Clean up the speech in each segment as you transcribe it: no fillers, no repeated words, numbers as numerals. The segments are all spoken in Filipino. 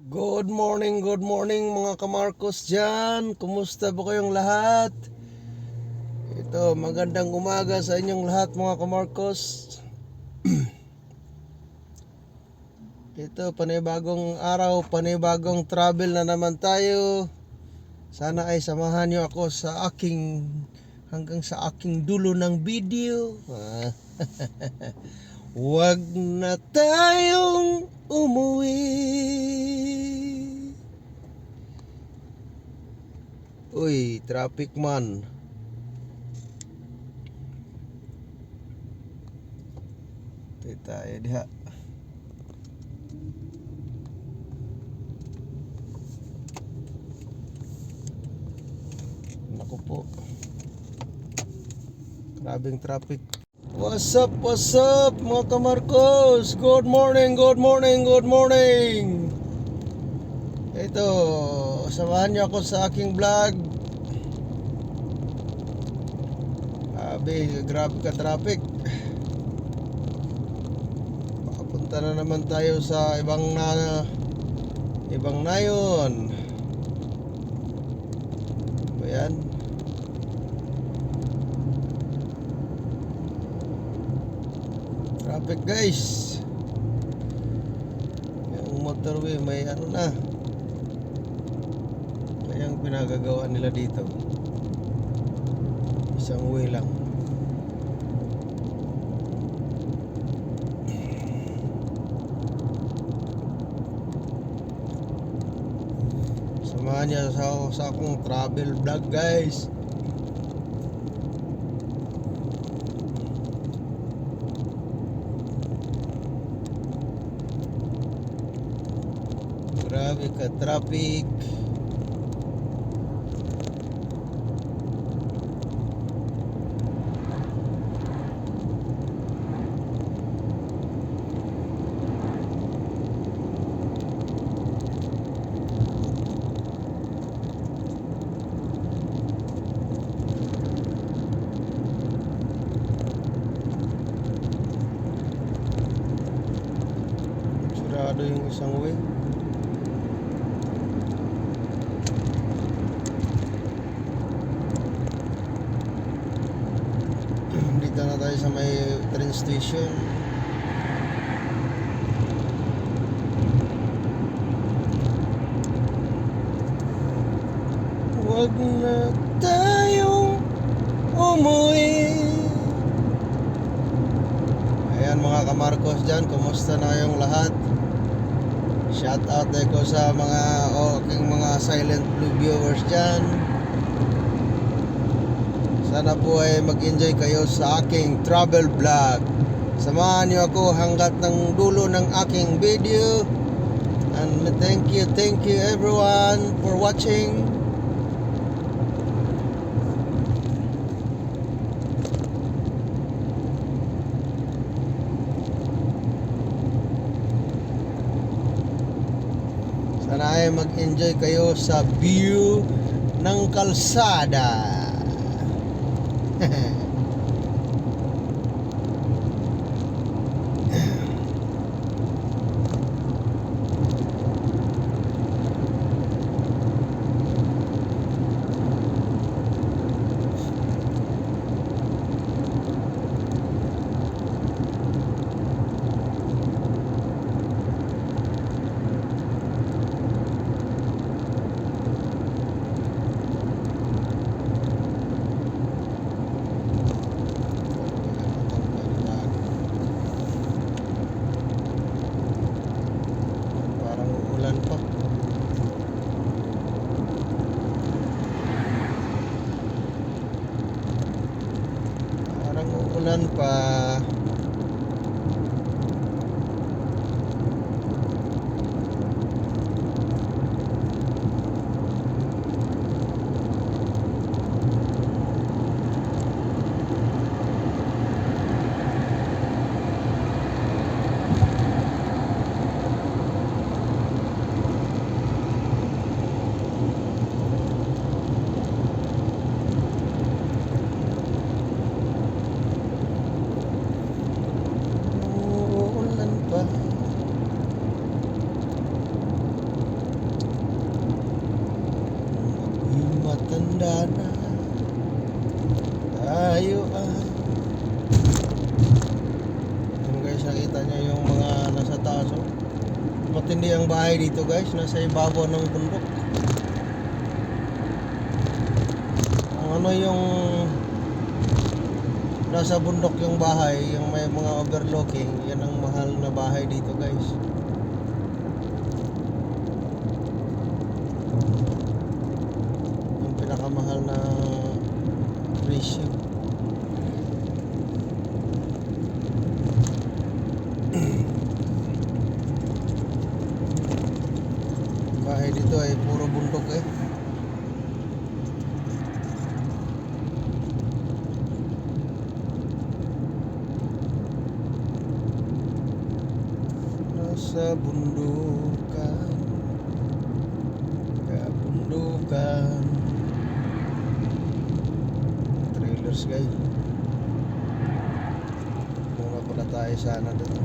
Good morning mga kamarkos dyan. Kumusta ba kayong lahat? Ito, magandang umaga sa inyong lahat mga kamarkos. Ito, panibagong araw, panibagong travel na naman tayo. Sana ay samahan nyo ako sa hanggang sa aking dulo ng video. Huwag na tayong umuwi. Uy, traffic man. Ito tayo diha. Naku po. Grabing traffic. What's up mga kamarkos? Good morning. Ito, samahan niyo ako sa aking vlog. Grabe ka traffic. Papunta na naman tayo sa ibang nayon. Ayan. Traffic guys. Yung motorway may na. Kaya ang pinagagawa nila dito, isang way lang. Samahan niya sa akong travel vlog guys. Grabe ka traffic. Sarado yung isang way. Dito na tayo sa may train station. Huwag na tayong umuwi. Ayan mga kamarkos dyan, kumusta na kayong lahat? Shout out ko sa aking mga silent blue viewers dyan. Sana po ay mag-enjoy kayo sa aking travel vlog. Samahan niyo ako hanggat ng dulo ng aking video. And thank you everyone for watching. Sana ay mag-enjoy kayo sa view ng kalsada. Parang uulan pa. handa na tayo Yung guys, nakita nyo yung mga nasa taas matindi ang bahay dito guys, nasa ibabaw ng bundok. Ano yung nasa bundok yung bahay, yung may mga overlooking, yan ang mahal na bahay dito guys. Yung pinakamahal na presyo. Bahay dito ay puro bundok Nasa bundukan, kabundukan. Trailers guys. Muna pala tayo sana doon.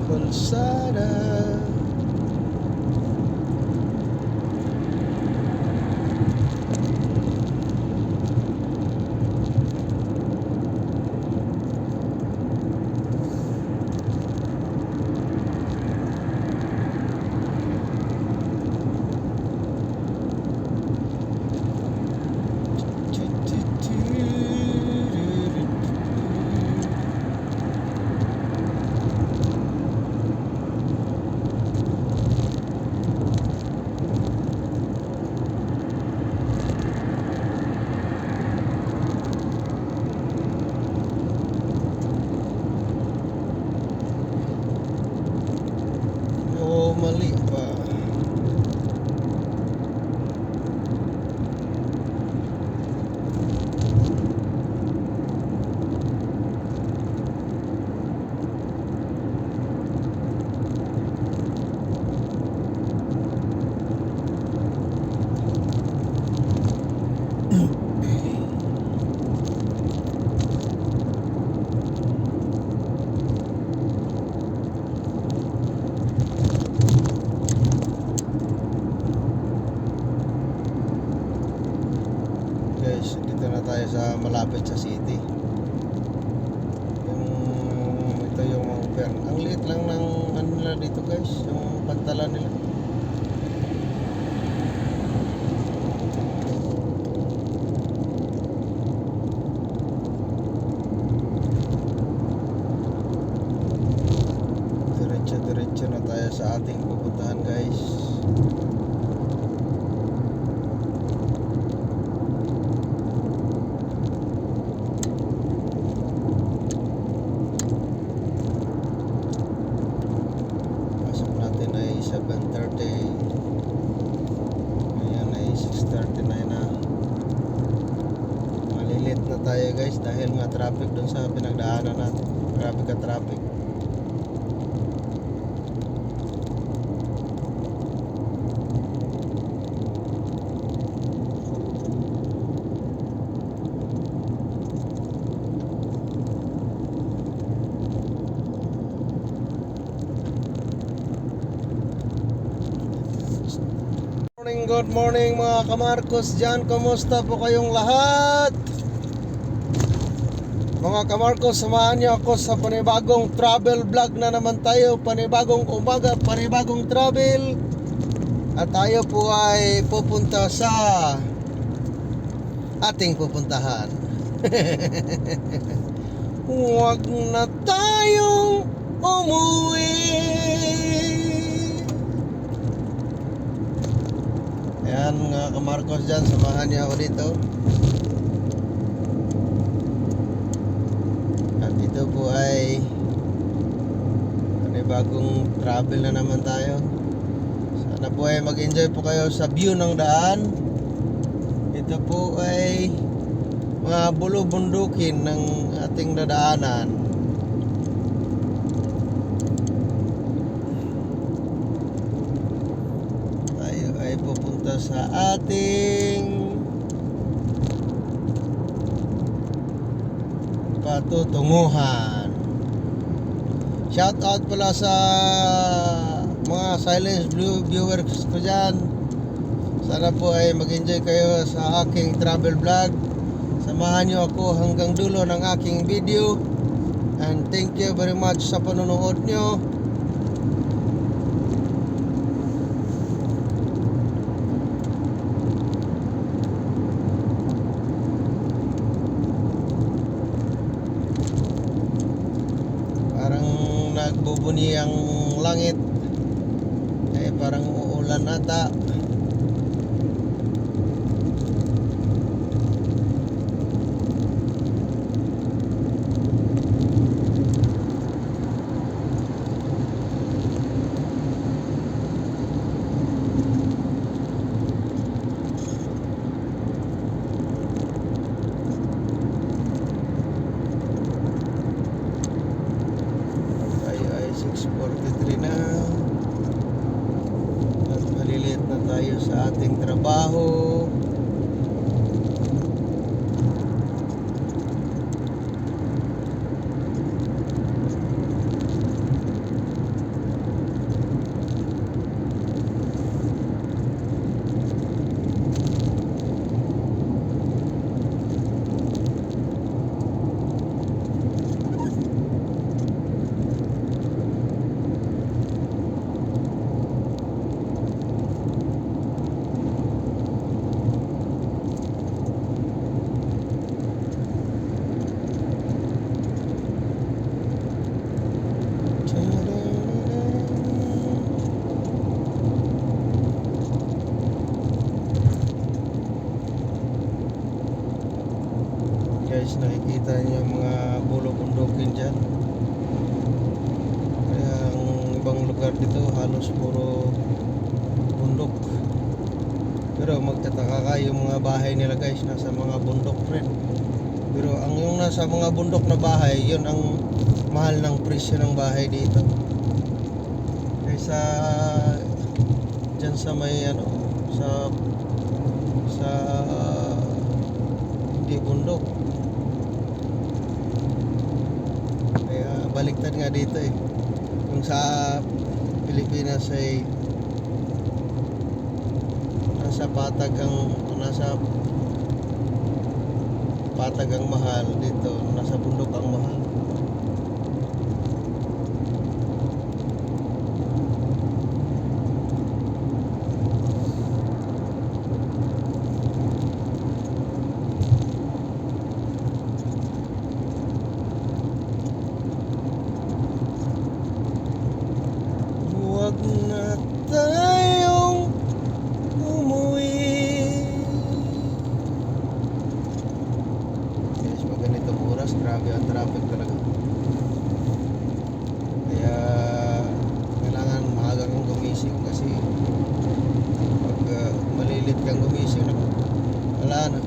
Kalsada. Mali pa. Guys, dito na tayo sa malapit sa city. Ito yung ang liit lang ng ano nila dito guys, yung pantalan nila. Diretso na tayo sa ating pupuntahan guys. Ay 7:30. Ayan ay 6:39 na. Malilit na tayo guys dahil nga traffic dun sa pinagdaanan natin. Grabe ka traffic. Good morning mga kamarkos dyan. Kumusta po kayong lahat? Mga kamarkos, samahan niyo ako sa panibagong travel vlog na naman tayo. Panibagong umaga, panibagong travel. At tayo po ay pupunta sa ating pupuntahan. Huwag na tayong umuwi. Ayan mga kamarkos dyan, samahan niyo ako dito. At ito po ay bagong travel na naman tayo. Sana po ay mag-enjoy po kayo sa view ng daan. Ito po ay mga bulubundukin ng ating dadaanan. kayo sa ating patutunguhan. Shout out pala sa mga silent viewers ko dyan. Sana po ay mag-enjoy kayo sa aking travel vlog. Samahan nyo ako hanggang dulo ng aking video. And thank you very much sa panonood nyo. Parang nagbubuni ang langit. Parang uulan ata. Ay 6:43 na. Maliliit na tayo sa ating trabaho. Guys, nakikita niyo yung mga bulok-bundokin dyan. Kaya ang ibang lugar dito halos puro bundok. Pero magtataka kayo, yung mga bahay nila guys nasa mga bundok rin. Pero ang yung nasa mga bundok na bahay, yun ang mahal ng presyo ng bahay dito. Kaysa dyan sa may ano, sa hindi bundok. Baliktad nga dito eh. Kung sa Pilipinas ay nasa patag ang mahal, dito nasa bundok ang mahal. Huwag na tayong umuwi. Guys, pag ganitong oras, grabe ang traffic talaga. Kaya kailangan maaga kang gumising kasi pag malilit kang gumising, wala na.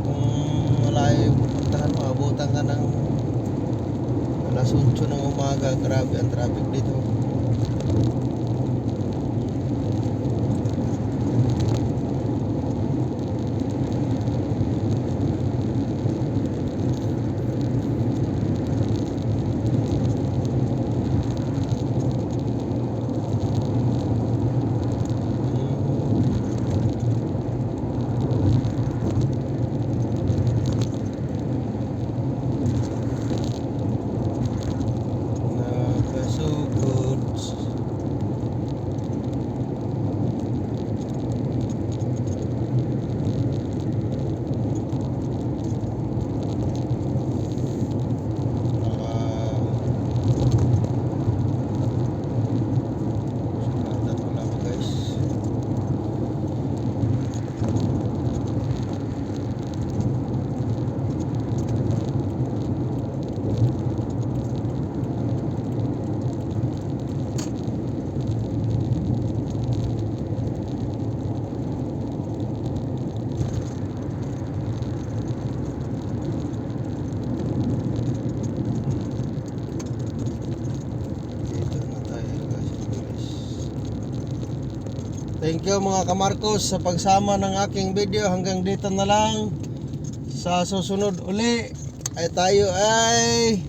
Kung malayo yung pupuntahan mo, abutan ka ng alas 8 ng umaga. Grabe ang traffic dito. Nakasugod Thank you mga kamarkos sa pagsama ng aking video. Hanggang dito na lang. Sa susunod uli ay tayo ay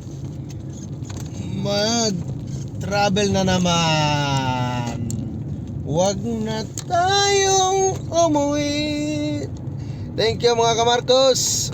mag-travel na naman. Huwag na tayong umuwi. Thank you mga kamarkos.